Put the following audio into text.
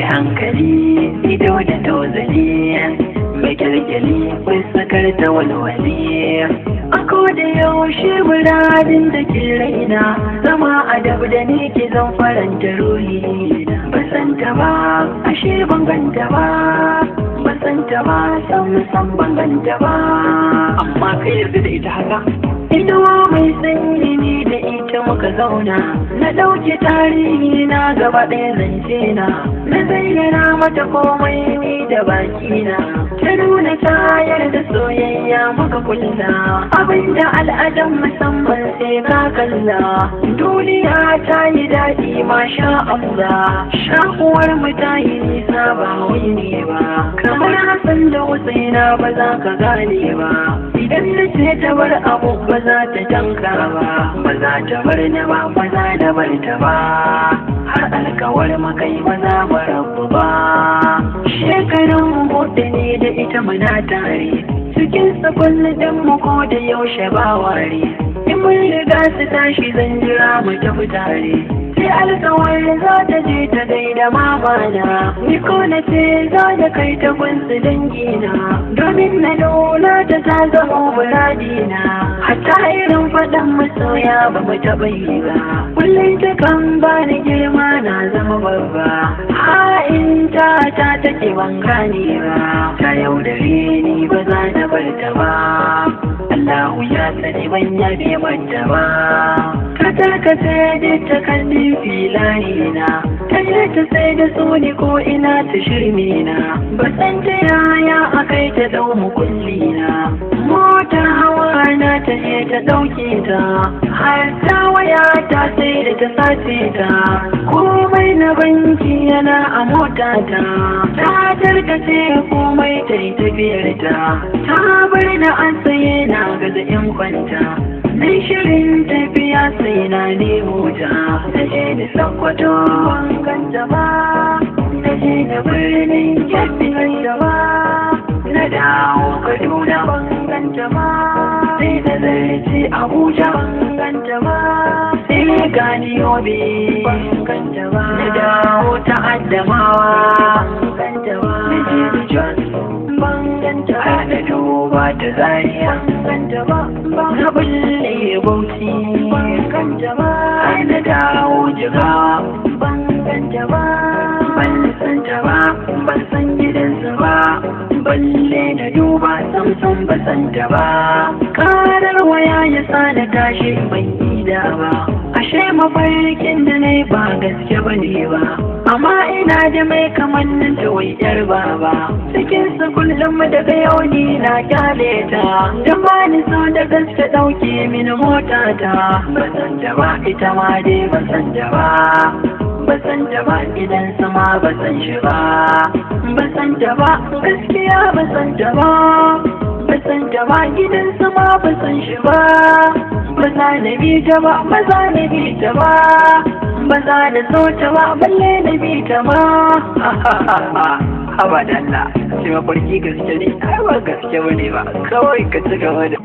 hankali ido da tozali mai kyalkyali fuskar ta walwali a koda yaushe muradin da ke raina zama a dab da ni ke zan faranta ruhi ba san ta ba ashe ban ganta ba ba san ta ba san ban ganta ba amma kai yarda da ita haka ido mai sanyi ni da ita muka zauna na ɗauke tarihi na gaba ɗaya zance na zayyana mata komai ni da bakina ta nuna tayar da soyayya muka kulla abinda al'adar musamman sai ka kalla duniya ta yi daɗi masha Allah shakuwar mu ta yi nisa ba wai ne ba kamar Hassan da Husaina ba za ka gane ba idan na ce ta bar abu ba za ta tanka ba za ta bar ni ba za da bar ta ba har alkawar makai ba za mu rabu ba shekarun hudu ne da ita muna tare cikin sakon dan mu ko da yaushe ba ware in mun riga su tashi zan jira mu tafi tare sai alkawar za ta je ta gaida mamana ni ko na ce za da kai ta gunsu dangina domin na nuna ta ta zama muradina hatta irin faɗan masoya ba mu taɓa yi ba kullum ta kan bani girma na zama babba ha'in ta take ban gane ba ta yaudare ni ba za na bar ta ba Allahu ya sani ban yabe mata ba ta tarkace da ta kalli filayina ta yi ta sai da suni ko ina ta shirmina ba san ta yaya akai ta dau mukullina motar hawa na ta je ta dauke ta har ta waya ta sai da ta sace ta komai na banki yana a mota ta tarkace komai ta yi tafiyar ta bar na an tsaye na gaza in kwanta nai shirin tafiya sai na nemo ta ta je da Sokoto ban ganta ba ta je da birnin Kebbi ganta ba na dawo Kaduna ban ganta ba sai da zarce Abuja ban ganta ba sai gani Yobe ban ganta ba na dawo ta Adamawa ban ganta ba na je da Jos ban ganta ba na duba ta Zaria ban ganta ba na bulle Bauchi ban ganta ba na dawo Jigawa ban ganta ba ban san ta ba ban san gidansu ba balle na duba samson ba san ta ba karar waya ya sa na tashi ban ida ba ashe mafarkin da na ba gaske ba ne ba amma ina da mai kamannin ta wai yar baba cikin su kullum daga yau ni na kyale ta da ba ni so da gaske dauke mini mota ta ba san ta ba ita ma dai ba san ta ba ba san ta ba idan sama ba san shi ba ba san ta ba gaskiya ba san ta ba ba san ta ba gidan sama ba san shi ba ba za na bi ta ba ba za na bi ta ba ba za na so ta ba balle na bi ta ba haba dalla sai mafarki gaske ne ai ba gaske bane ba kawai ka ci gaba da